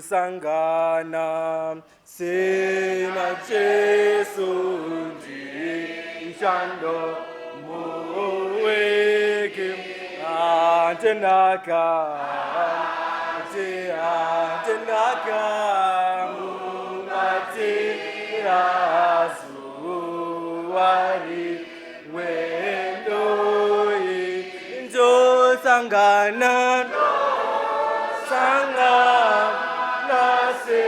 sangana sena Jesu shando muweke antenaka mumati asuwari wendoi njo sangana se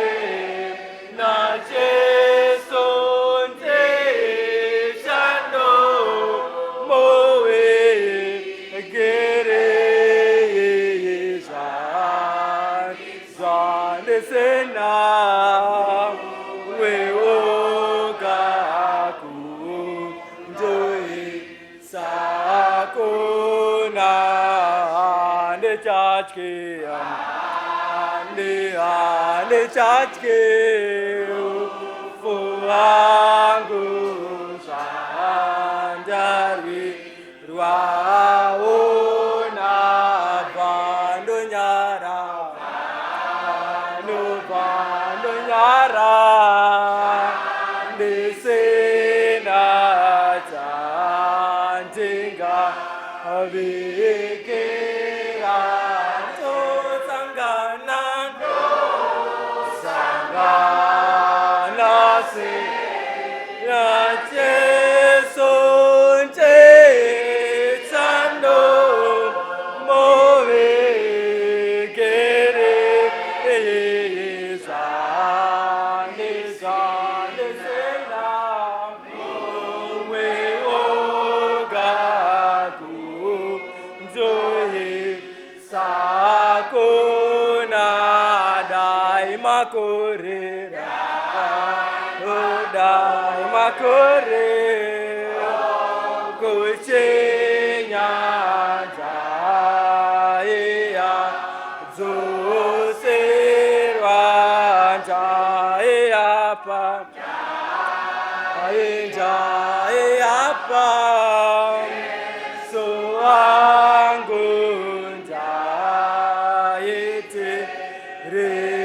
na Jesu shando mowe gere zan sena we ogaku joy sakuna de chachke ane chachke fuangu sanjari ruaona bando nyara desena chantinga vikera Makore kuchenya jaya zoserwa jaya pa so angu jayete re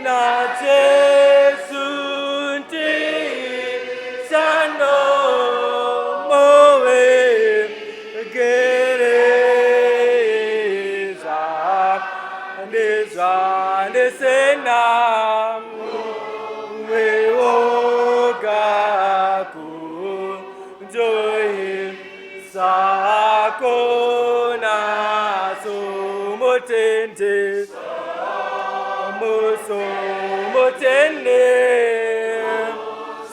na Jesu shando mowe gereza sena we ogaku joy sakona sumotente motende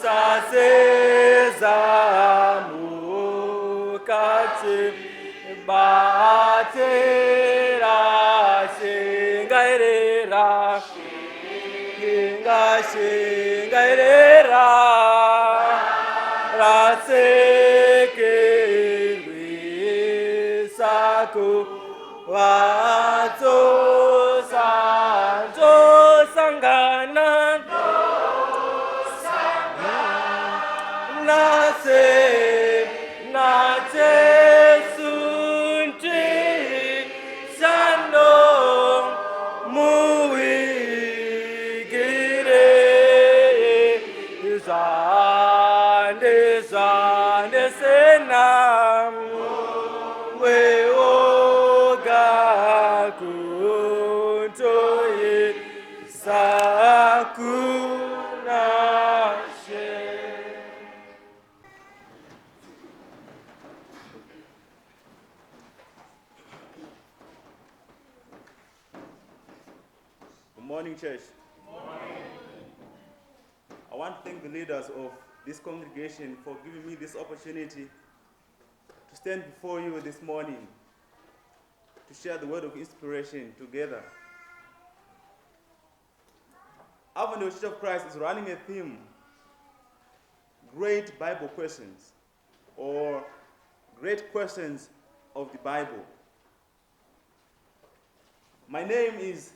saseza mukati batera shingairera rasekerwi saku wazo sanjo sangana na Jesu shando muwigire zande sena we ogaku joy sakuna she. Good morning, church. Good morning. I want to thank the leaders of this congregation for giving me this opportunity to stand before you this morning to share the word of inspiration together. Avenue Church of Christ is running a theme, Great Bible Questions, or Great Questions of the Bible. My name is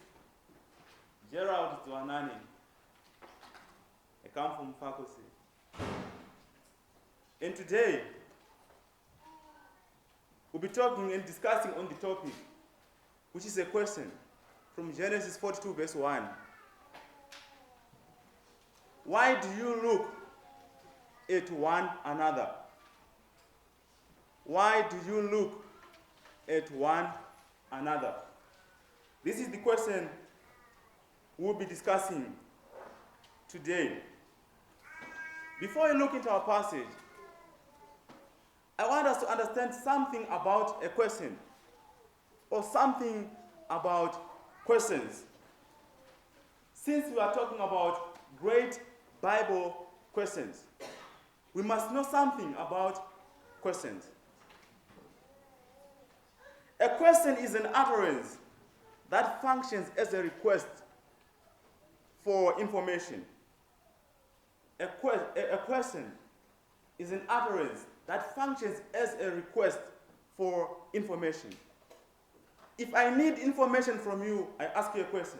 Gerald Zwanani. I come from faculty. And today, we'll be talking and discussing on the topic, which is a question from Genesis 42, verse 1. Why do you look at one another? Why do you look at one another? This is the question we'll be discussing today. Before we look into our passage, I want us to understand something about a question, or something about questions. Since we are talking about great Bible questions, we must know something about questions. A question is an utterance that functions as a request for information. A question is an utterance that functions as a request for information. If I need information from you, I ask you a question.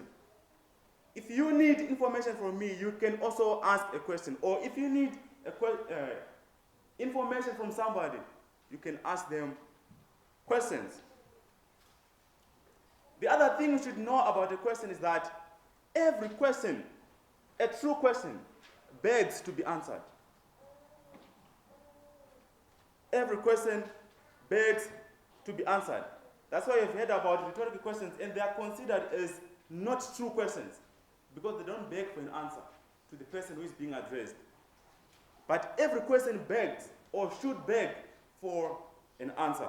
If you need information from me, you can also ask a question. Or if you need information from somebody, you can ask them questions. The other thing you should know about a question is that every question, a true question, begs to be answered. Every question begs to be answered. That's why you've heard about rhetorical questions, and they are considered as not true questions, because they don't beg for an answer to the person who is being addressed. But every question begs, or should beg, for an answer.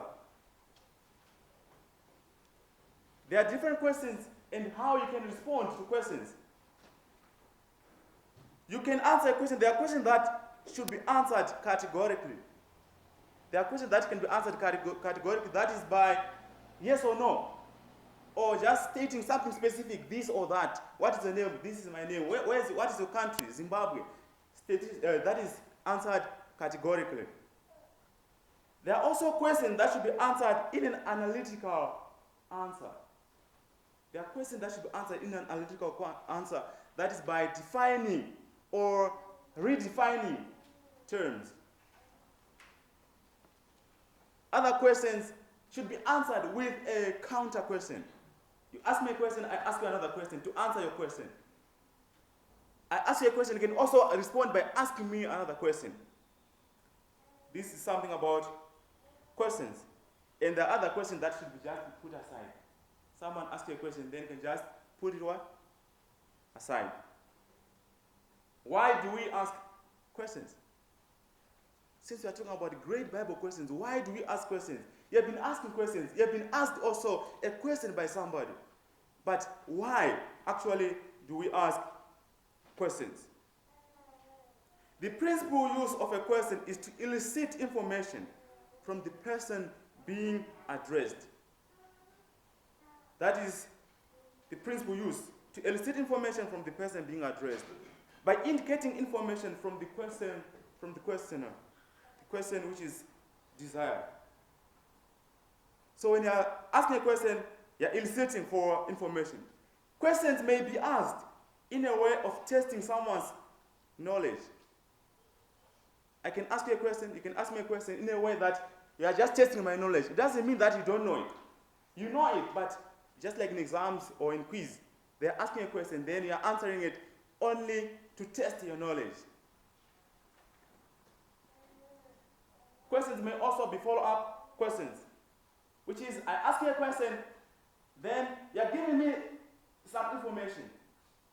There are different questions and how you can respond to questions. You can answer a question. There are questions that should be answered categorically. There are questions that can be answered categorically. That is by yes or no. Or just stating something specific, this or that. What is the name? This is my name. What is your country? Zimbabwe. That is answered categorically. There are also questions that should be answered in an analytical answer. There are questions that should be answered in an analytical answer. That is by defining or redefining terms. Other questions should be answered with a counter question. You ask me a question, I ask you another question to answer your question. I ask you a question, you can also respond by asking me another question. This is something about questions. And the other question that should be just put aside. Someone asks you a question, then you can just put it what? Aside. Why do we ask questions? Since we are talking about great Bible questions, why do we ask questions? You have been asking questions. You have been asked also a question by somebody. But why actually do we ask questions? The principal use of a question is to elicit information from the person being addressed. That is the principal use, to elicit information from the person being addressed by indicating information from the questioner, the question which is desired. So when you are asking a question, you are eliciting for information. Questions may be asked in a way of testing someone's knowledge. I can ask you a question, you can ask me a question in a way that you are just testing my knowledge. It doesn't mean that you don't know it. You know it, but just like in exams or in quiz, they are asking a question, then you are answering it only to test your knowledge. Questions may also be follow-up questions, which is, I ask you a question, then you are giving me some information.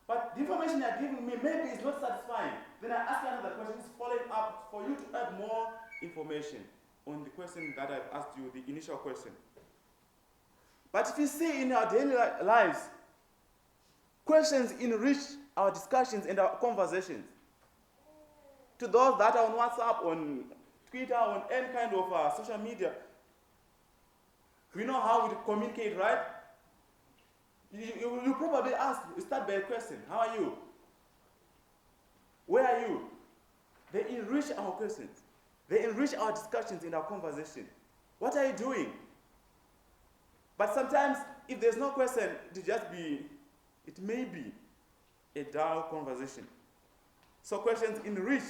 But the information you are giving me maybe is not satisfying. Then I ask you another question, it's following up for you to add more information on the question that I've asked you, the initial question. But if you see in our daily lives, questions enrich our discussions and our conversations. To those that are on WhatsApp, on Twitter, on any kind of social media, we know how we communicate, right? You probably ask, you start by a question. How are you? Where are you? They enrich our questions. They enrich our discussions and our conversation. What are you doing? But sometimes, if there's no question, it may be a dull conversation. So questions enrich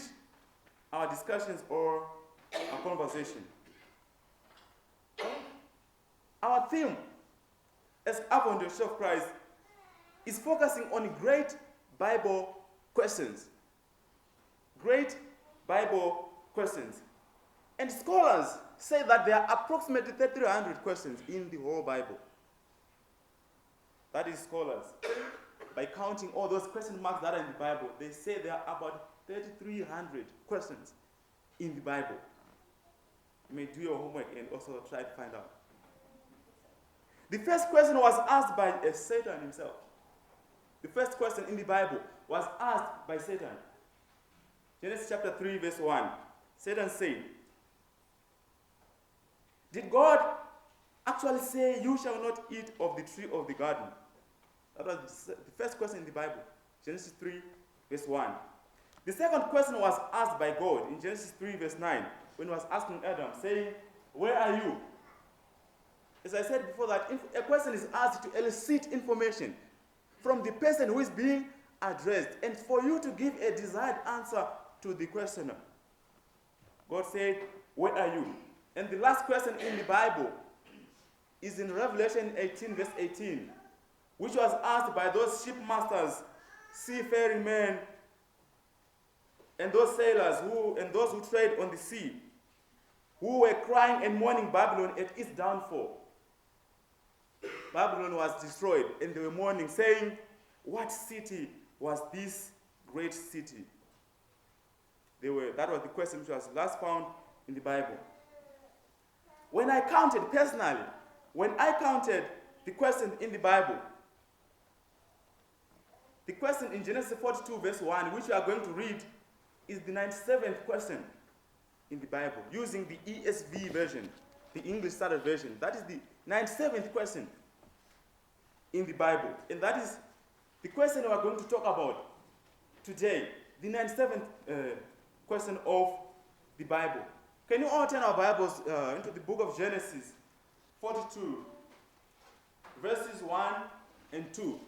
our discussions or our conversation. Our theme as Adventist Church of Christ is focusing on great Bible questions. Great Bible questions. And scholars say that there are approximately 3,300 questions in the whole Bible. That is scholars. By counting all those question marks that are in the Bible, they say there are about 3,300 questions in the Bible. You may do your homework and also try to find out. The first question was asked by Satan himself. The first question in the Bible was asked by Satan. Genesis chapter 3, verse 1. Satan said, "Did God actually say, 'You shall not eat of the tree of the garden'?" That was the first question in the Bible. Genesis 3, verse 1. The second question was asked by God in Genesis 3, verse 9, when he was asking Adam, saying, "Where are you?" As I said before, that if a question is asked to elicit information from the person who is being addressed, and for you to give a desired answer to the questioner. God said, "Where are you?" And the last question in the Bible is in Revelation 18, verse 18, which was asked by those shipmasters, seafaring, and those sailors and those who trade on the sea, who were crying and mourning Babylon at its downfall. Babylon was destroyed, and they were mourning, saying, "What city was this great city?" That was the question which was last found in the Bible. When I counted the questions in the Bible, the question in Genesis 42, verse 1, which we are going to read, is the 97th question in the Bible, using the ESV version, the English Standard Version. That is the 97th question in the Bible. And that is the question we are going to talk about today, the 97th question of the Bible. Can you all turn our Bibles into the book of Genesis 42, verses 1 and 2.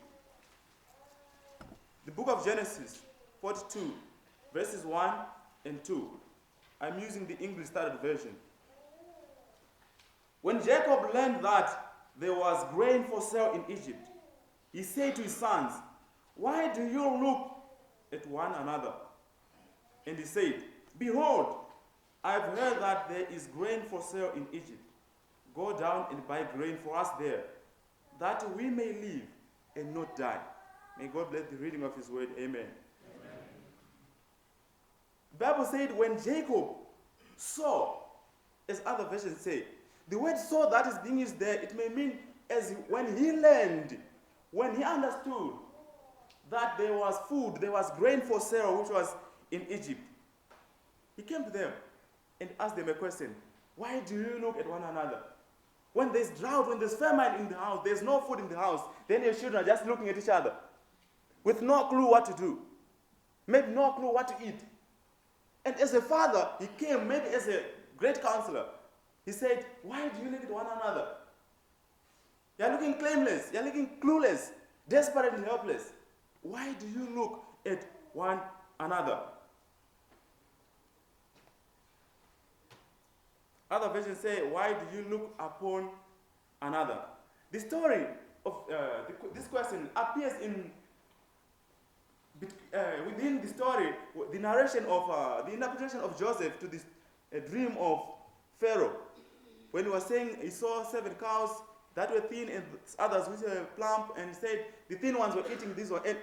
The book of Genesis 42, verses 1 and 2. I'm using the English Standard Version. When Jacob learned that there was grain for sale in Egypt, he said to his sons, "Why do you look at one another?" And he said, "Behold, I've heard that there is grain for sale in Egypt. Go down and buy grain for us there, that we may live and not die." May God bless the reading of his word. Amen. The Bible said when Jacob saw, as other versions say, the word "saw" that is being used there, it may mean as when he learned, when he understood that there was food, there was grain for sale, which was in Egypt. He came to them and asked them a question. "Why do you look at one another? When there's drought, when there's famine in the house, there's no food in the house, then your children are just looking at each other with no clue what to do, maybe no clue what to eat." And as a father, he came, maybe as a great counselor. He said, "Why do you look at one another? You're looking claimless, you're looking clueless, desperate and helpless. Why do you look at one another?" Other versions say, "Why do you look upon another?" The story of this question appears within the story, the narration of the interpretation of Joseph to this dream of Pharaoh, when he was saying he saw 7 cows that were thin and others which were plump, and he said the thin ones were eating this one. And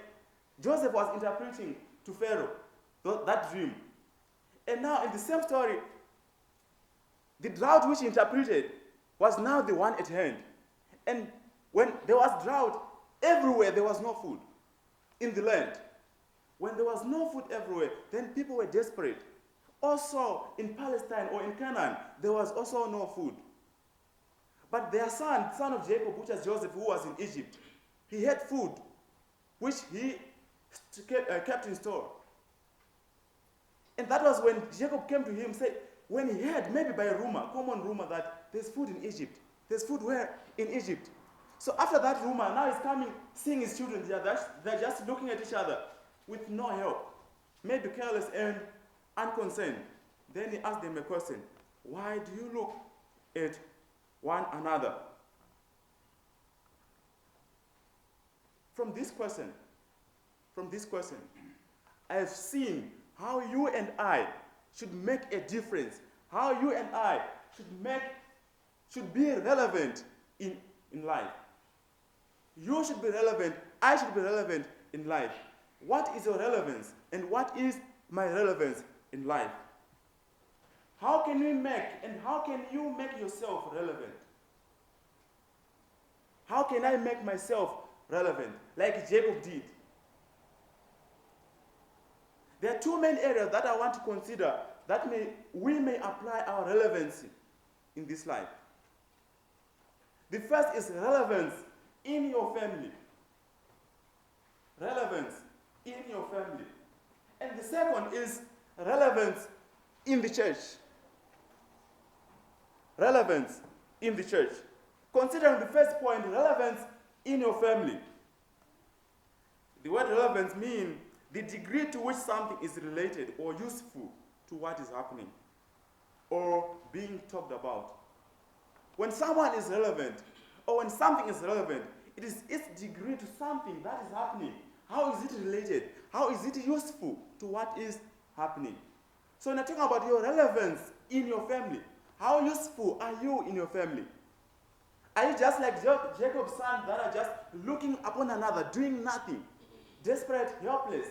Joseph was interpreting to Pharaoh that dream. And now in the same story, the drought which he interpreted was now the one at hand. And when there was drought everywhere, there was no food in the land. When there was no food everywhere, then people were desperate. Also in Palestine or in Canaan, there was also no food. But their son of Jacob, which was Joseph, who was in Egypt, he had food, which he kept in store. And that was when Jacob came to him and said, when he heard, maybe by a rumor, common rumor, that there's food in Egypt. There's food where? In Egypt. So after that rumor, now he's coming, seeing his children, they're just looking at each other with no help. Maybe careless and unconcerned. Then he asked them a question. Why do you look at one another? From this question, I have seen how you and I should make a difference, how you and I should be relevant in life. You should be relevant, I should be relevant in life. What is your relevance and what is my relevance in life? How can you make yourself relevant? How can I make myself relevant, like Jacob did? There are two main areas that I want to consider that we may apply our relevancy in this life. The first is relevance in your family. Relevance in your family. And the second is relevance in the church. Relevance in the church. Considering the first point, relevance in your family. The word relevance means the degree to which something is related or useful to what is happening or being talked about. When someone is relevant or when something is relevant, it is its degree to something that is happening. How is it related? How is it useful to what is happening? So when I talk about your relevance in your family, how useful are you in your family? Are you just like Jacob's sons that are just looking upon another, doing nothing, desperate, helpless,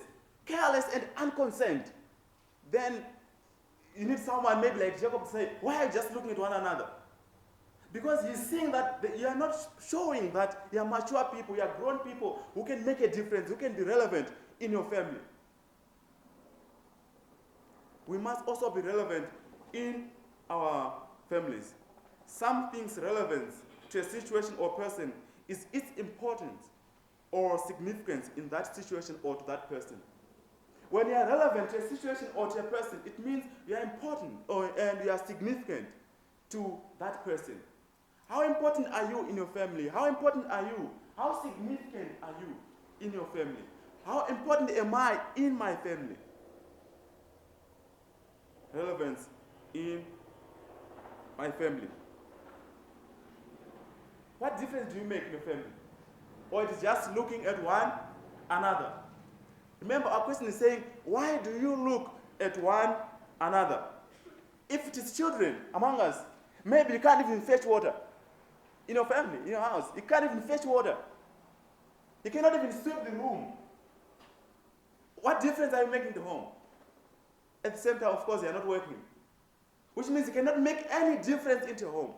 careless, and unconcerned? Then you need someone maybe like Jacob to say, why are you just looking at one another? Because he's seeing that you are not showing that you are mature people, you are grown people who can make a difference, who can be relevant in your family. We must also be relevant in our families. Something's relevance to a situation or person is its importance or significance in that situation or to that person. When you are relevant to a situation or to a person, it means you are important and you are significant to that person. How important are you in your family? How important are you? How significant are you in your family? How important am I in my family? Relevance in my family. What difference do you make in your family? Or it is just looking at one another? Remember, our question is saying, why do you look at one another? If it is children among us, maybe you can't even fetch water. In your family, in your house, you can't even fetch water. You cannot even sweep the room. What difference are you making to home? At the same time, of course, you are not working. Which means you cannot make any difference into your home.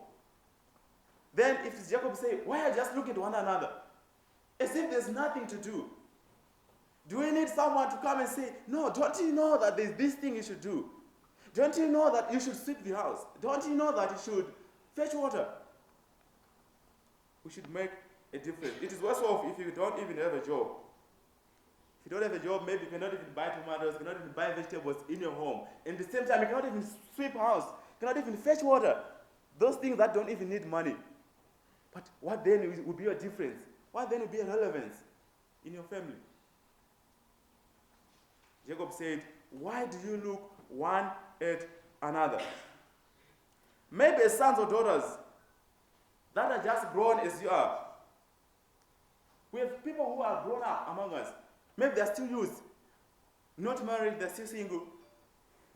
Then if Jacob say, why are you just looking at one another? As if there's nothing to do. Do we need someone to come and say, no, don't you know that there's this thing you should do? Don't you know that you should sweep the house? Don't you know that you should fetch water? We should make a difference. It is worse off if you don't even have a job. If you don't have a job, maybe you cannot even buy tomatoes, you cannot even buy vegetables in your home. And at the same time, you cannot even sweep house, you cannot even fetch water. Those things that don't even need money. But what then will be a difference? What then will be a relevance in your family? Jacob said, why do you look one at another? Maybe as sons or daughters that are just grown as you are. We have people who are grown up among us. Maybe they're still youth, not married, they're still single.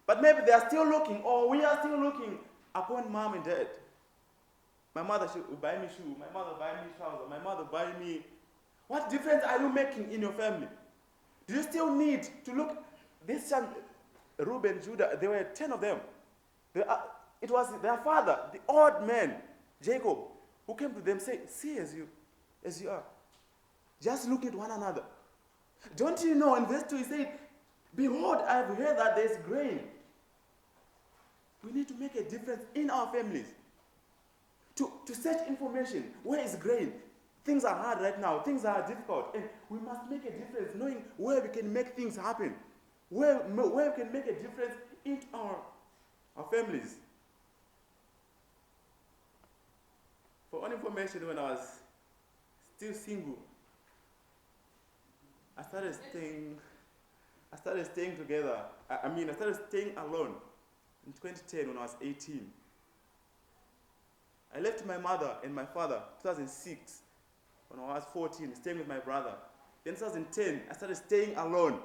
But maybe they are still looking, or we are still looking upon mom and dad. My mother should buy me shoe, my mother buy me trousers, my mother buy me. What difference are you making in your family? Do you still need to look? This son, Reuben, Judah, there were 10 of them. It was their father, the old man, Jacob, who came to them say, see as you are. Just look at one another. Don't you know, in verse 2 he said, behold, I have heard that there is grain. We need to make a difference in our families. To search information, where is grain? Things are hard right now, things are difficult, and we must make a difference knowing where we can make things happen, where we can make a difference in our families. For all information, when I was still single, I started staying together. I started staying alone, in 2010 when I was 18. I left my mother and my father 2006 when I was 14, staying with my brother. Then 2010, I started staying alone.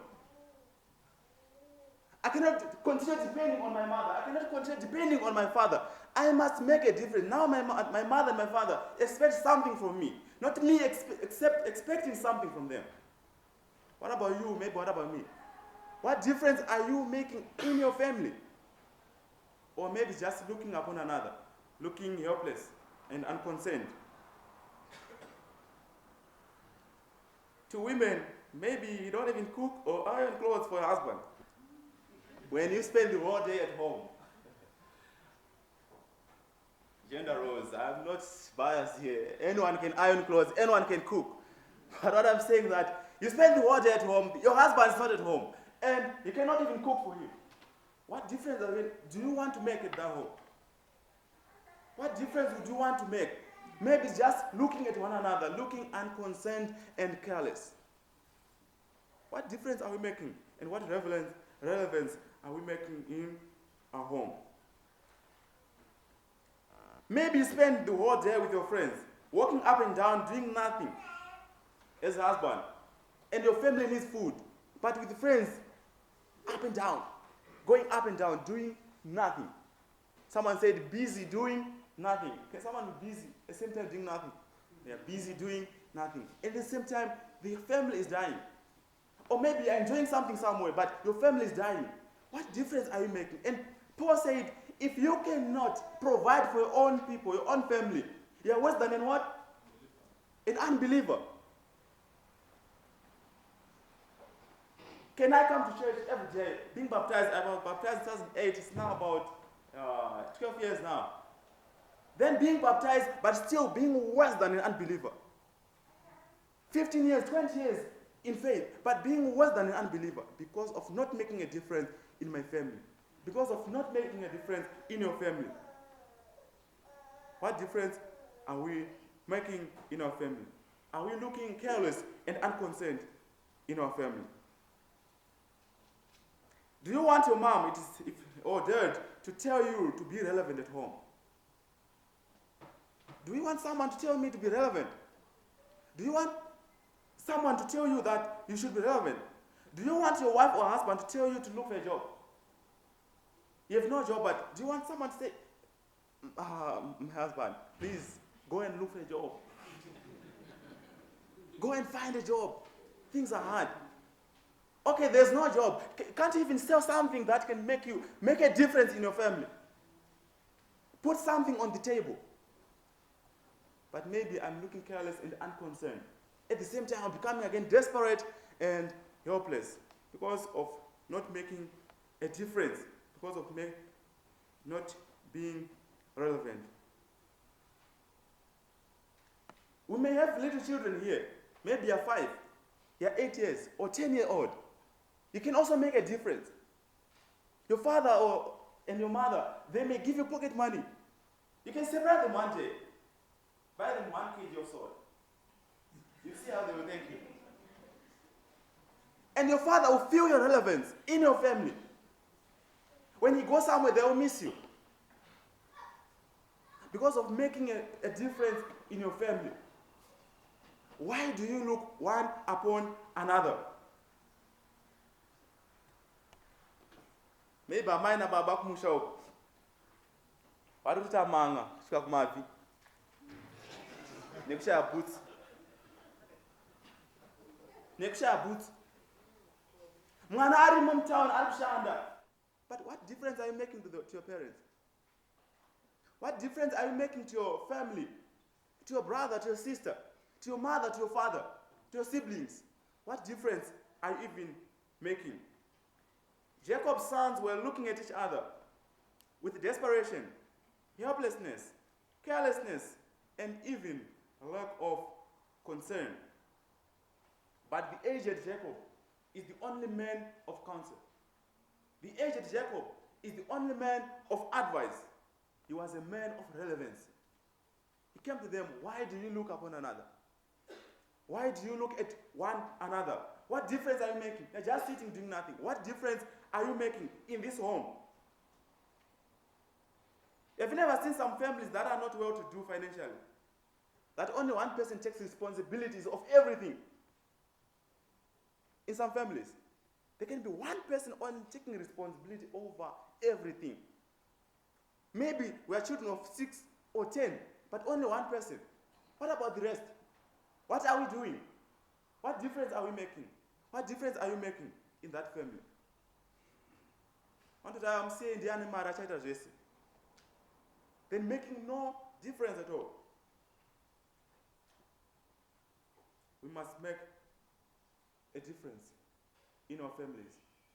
I cannot continue depending on my mother. I cannot continue depending on my father. I must make a difference. Now my mother and my father expect something from me. Not me expecting something from them. What about you? Maybe what about me? What difference are you making in your family? Or maybe just looking upon another, looking helpless and unconcerned. To women, maybe you don't even cook or iron clothes for your husband. When you spend the whole day at home. Gender roles, I'm not biased here. Anyone can iron clothes, anyone can cook. But what I'm saying is that you spend the whole day at home, your husband is not at home, and you cannot even cook for him. What difference do you want to make at that home? What difference would you want to make? Maybe just looking at one another, looking unconcerned and careless. What difference are we making? And what relevance are we making in our home? Maybe you spend the whole day with your friends, walking up and down, doing nothing as a husband. And your family needs food. But with friends, up and down, going up and down, doing nothing. Someone said busy doing nothing. Can someone be busy at the same time doing nothing? They are busy doing nothing. At the same time, the family is dying. Or maybe you're enjoying something somewhere, but your family is dying. What difference are you making? And Paul said, if you cannot provide for your own people, your own family, you're worse than an what? An unbeliever. Can I come to church every day? Being baptized, I was baptized in 2008, it's now about 12 years now. Then being baptized, but still being worse than an unbeliever. 15 years, 20 years in faith, but being worse than an unbeliever because of not making a difference in my family. Because of not making a difference in your family. What difference are we making in our family? Are we looking careless and unconcerned in our family? Do you want your mom or dad to tell you to be relevant at home? Do you want someone to tell me to be relevant? Do you want someone to tell you that you should be relevant? Do you want your wife or husband to tell you to look for a job? You have no job, but do you want someone to say, my husband, please go and look for a job. Go and find a job. Things are hard. Okay, there's no job. Can't you even sell something that can make a difference in your family? Put something on the table. But maybe I'm looking careless and unconcerned. At the same time, I'm becoming again desperate and helpless because of not making a difference, because of not being relevant. We may have little children here. Maybe you're 5, you're 8 years, or 10-year-old. You can also make a difference. Your father and your mother, they may give you pocket money. You can separate them one day. Buy them 1 kg of salt. You see how they will thank you. And your father will feel your relevance in your family. When he goes somewhere, they will miss you. Because of making a difference in your family. Why do you look one upon another? Maybe mine baba kumusha uko. Wari kutamanga kushuka kumavi. Nekusha boots. Nekusha boots. Mwana ari mumtown arikushanda. But what difference are you making to your parents? What difference are you making to your family? To your brother, to your sister, to your mother, to your father, to your siblings? What difference are you even making? Jacob's sons were looking at each other with desperation, helplessness, carelessness, and even a lack of concern. But the aged Jacob is the only man of counsel. The aged Jacob is the only man of advice. He was a man of relevance. He came to them, why do you look upon another? Why do you look at one another? What difference are you making? You're just sitting doing nothing. What difference are you making in this home? Have you never seen some families that are not well to do financially? That only one person takes responsibilities of everything. In some families, there can be one person only taking responsibility over everything. Maybe we are children of 6 or 10, but only one person. What about the rest? What are we doing? What difference are we making? What difference are you making in that family? I'm saying then making no difference at all. We must make a difference in our families.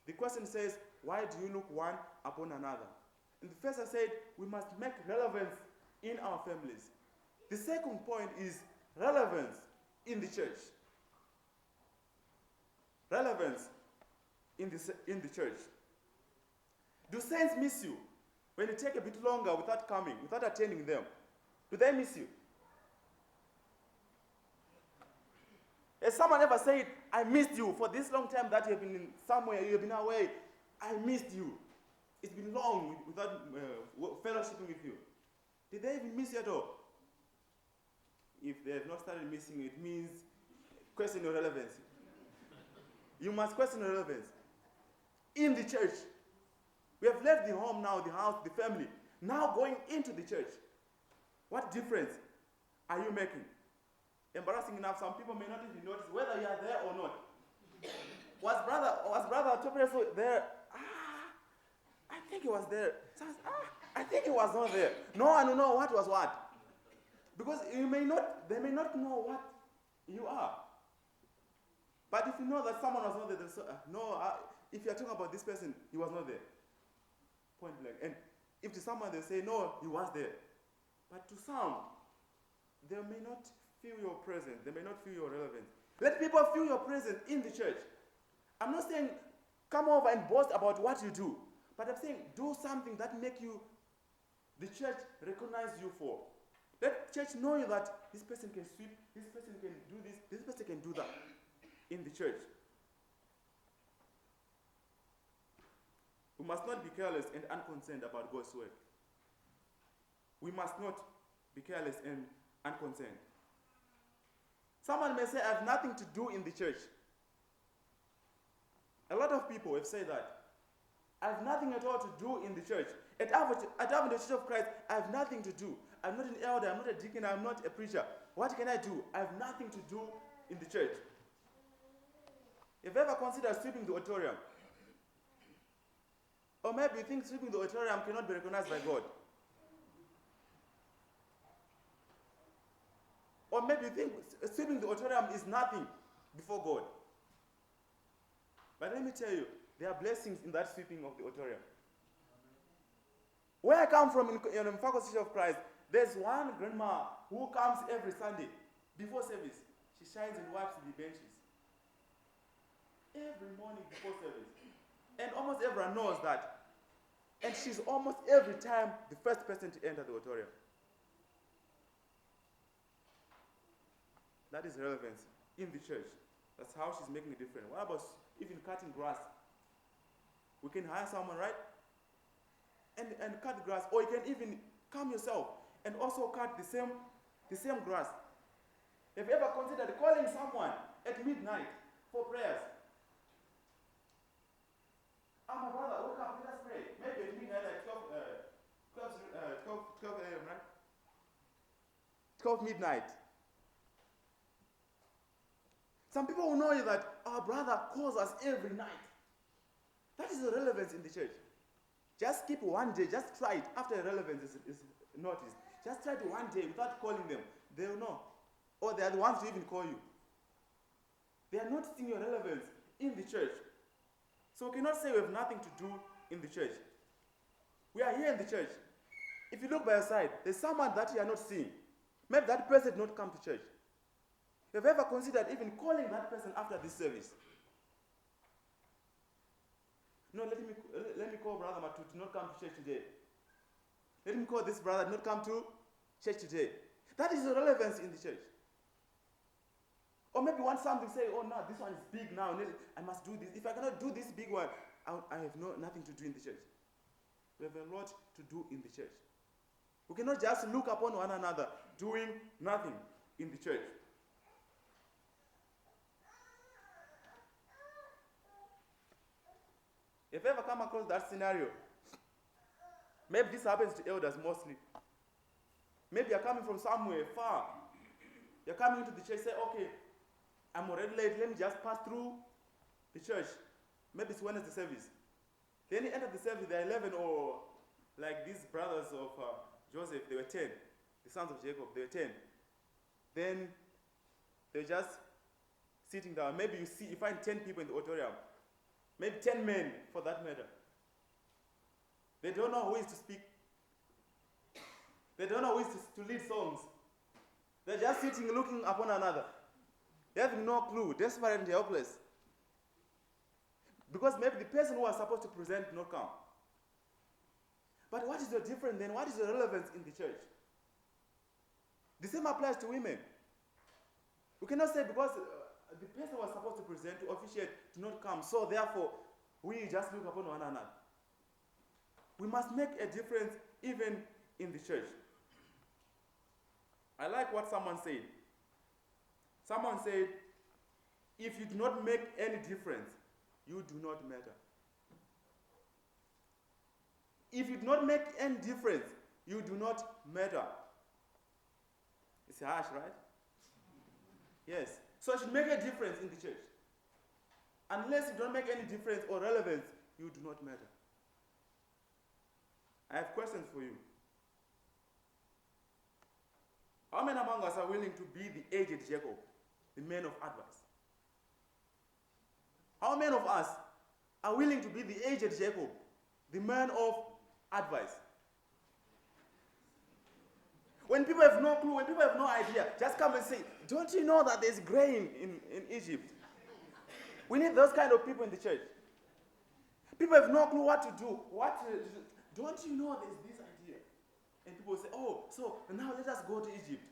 The question says, why do you look one upon another? And the first I said, we must make relevance in our families. The second point is relevance in the church. Relevance in the church. Do saints miss you when you take a bit longer without coming, without attending them? Do they miss you? Has someone ever said, I missed you for this long time that you have been in somewhere, you have been away? I missed you. It's been long without fellowshipping with you. Did they even miss you at all? If they have not started missing you, it means question your relevancy. You must question your relevance. In the church, we have left the home now, the house, the family. Now going into the church. What difference are you making? Embarrassing enough, some people may not even notice whether you are there or not. Was brother Topreso there? I think he was there. I think he was not there. No one will know what was what. Because they may not know what you are. But if you know that someone was not there, if you are talking about this person, he was not there. Point blank. And if to someone they say, no, he was there. But to some, they may not feel your presence. They may not feel your relevance. Let people feel your presence in the church. I'm not saying come over and boast about what you do. But I'm saying do something that make the church recognize you for. Let church know you that this person can sweep, this person can do this person can do that in the church. We must not be careless and unconcerned about God's work. We must not be careless and unconcerned. Someone may say, I have nothing to do in the church. A lot of people have said that. I have nothing at all to do in the church. At the Church of Christ, I have nothing to do. I'm not an elder, I'm not a deacon, I'm not a preacher. What can I do? I have nothing to do in the church. Have you ever considered sweeping the auditorium? Or maybe you think sweeping the auditorium cannot be recognized by God. Or maybe you think sweeping the auditorium is nothing before God. But let me tell you, there are blessings in that sweeping of the auditorium. Where I come from in Church of Christ, there's one grandma who comes every Sunday before service. She shines and wipes the benches. Every morning before service. And almost everyone knows that. And she's almost every time the first person to enter the auditorium. That is relevance in the church. That's how she's making a difference. What about even cutting grass? We can hire someone, right? And cut grass. Or you can even come yourself and also cut the same grass. Have you ever considered calling someone at midnight for prayers? My brother, wake up, let us pray. Maybe at midnight at 12 a.m., right? 12 midnight. Some people will know you that our brother calls us every night. That is the relevance in the church. Just keep one day, just try it. After relevance is noticed, just try it one day without calling them. They will know. Or they are the ones to even call you. They are not seeing your relevance in the church. So we cannot say we have nothing to do in the church. We are here in the church. If you look by your side, there's someone that you are not seeing. Maybe that person did not come to church. Have you ever considered even calling that person after this service? No, let me call Brother Matu to not come to church today. Let me call this brother to not come to church today. That is the relevance in the church. Or maybe want something, say, oh no, this one is big now, I must do this. If I cannot do this big one, I have nothing to do in the church. We have a lot to do in the church. We cannot just look upon one another doing nothing in the church. If you ever come across that scenario, maybe this happens to elders mostly. Maybe you're coming from somewhere far. You're coming into the church, say, okay, I'm already late, let me just pass through the church. Maybe it's Wednesday service. Then you enter the service, there are 11, or like these brothers of Joseph, they were 10. The sons of Jacob, they were 10. Then they're just sitting down. Maybe you find 10 people in the auditorium. Maybe 10 men, for that matter. They don't know who is to speak. They don't know who is to lead songs. They're just sitting, looking upon another. They have no clue, desperate and helpless. Because maybe the person who was supposed to present did not come. But what is the difference then? What is the relevance in the church? The same applies to women. We cannot say because the person who was supposed to present, to officiate, did not come, so therefore we just look upon one another. We must make a difference even in the church. I like what someone said. Someone said, if you do not make any difference, you do not matter. If you do not make any difference, you do not matter. It's harsh, right? Yes. So it should make a difference in the church. Unless you don't make any difference or relevance, you do not matter. I have questions for you. How many among us are willing to be the aged Jacob, the man of advice? How many of us are willing to be the aged Jacob, the man of advice? When people have no clue, when people have no idea, just come and say, don't you know that there's grain in Egypt? We need those kind of people in the church. People have no clue what to do. Don't you know there's this idea? And people say, oh, so now let us go to Egypt.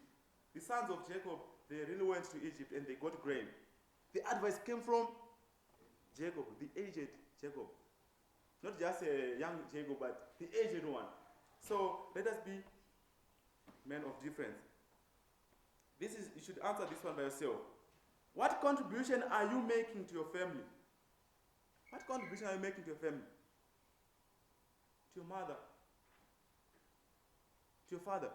The sons of Jacob, they really went to Egypt and they got grain. The advice came from Jacob, the aged Jacob. Not just a young Jacob, but the aged one. So let us be men of difference. You should answer this one by yourself. What contribution are you making to your family? What contribution are you making to your family? To your mother? To your father?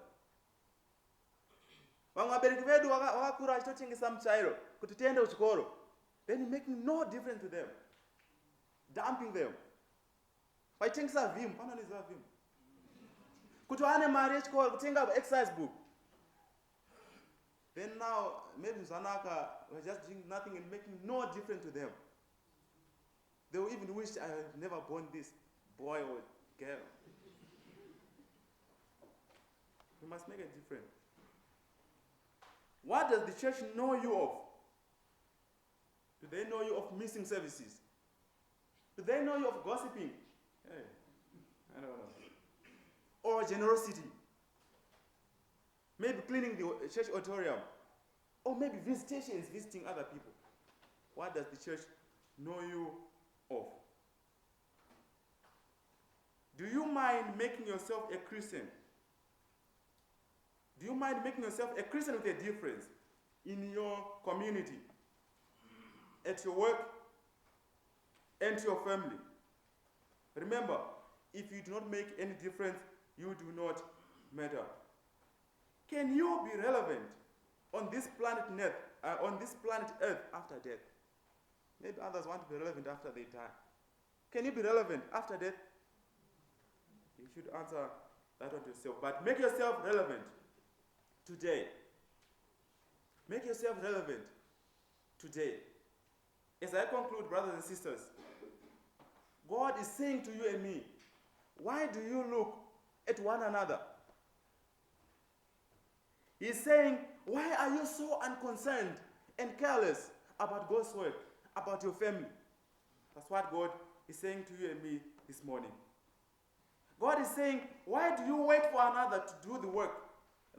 Then you're making no difference to them. Dumping them. Vaitengesa vim, pananiza vim. Kuti ane mari yechikoro kutenga exercise book. Then now, maybe Zanaka was just doing nothing and making no difference to them. They will even wish I had never born this boy or girl. We must make a difference. What does the church know you of? Do they know you of missing services? Do they know you of gossiping? Hey, I don't know. Or generosity? Maybe cleaning the church auditorium. Or maybe visitations, visiting other people. What does the church know you of? Do you mind making yourself a Christian? Do you mind making yourself a Christian with a difference in your community, at your work, and to your family? Remember, if you do not make any difference, you do not matter. Can you be relevant on this planet Earth after death? Maybe others want to be relevant after they die. Can you be relevant after death? You should answer that one to yourself. But make yourself relevant today. Make yourself relevant today. As I conclude, brothers and sisters, God is saying to you and me, why do you look at one another? He's saying, why are you so unconcerned and careless about God's work, about your family? That's what God is saying to you and me this morning. God is saying, why do you wait for another to do the work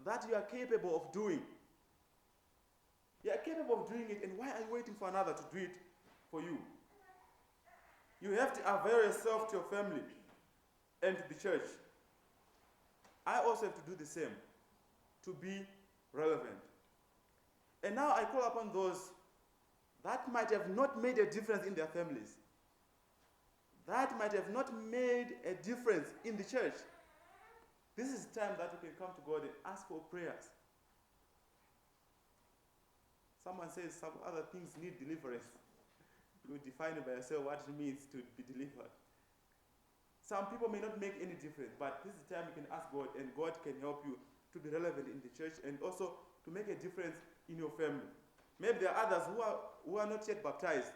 that you are capable of doing? You are capable of doing it, and why are you waiting for another to do it for you? You have to avail yourself to your family and to the church. I also have to do the same to be relevant. And now I call upon those that might have not made a difference in their families, that might have not made a difference in the church. This is the time that we can come to God and ask for prayers. Someone says some other things need deliverance. You define it by yourself what it means to be delivered. Some people may not make any difference, but this is the time you can ask God, and God can help you to be relevant in the church and also to make a difference in your family. Maybe there are others who are not yet baptized.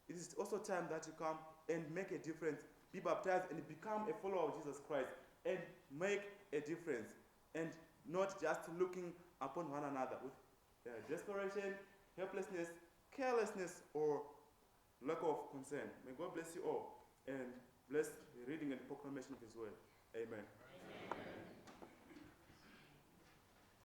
It is also time that you come and make a difference, be baptized and become a follower of Jesus Christ and make a difference, and not just looking upon one another with desperation, helplessness, carelessness, or lack of concern. May God bless you all and bless the reading and proclamation of His word. Amen.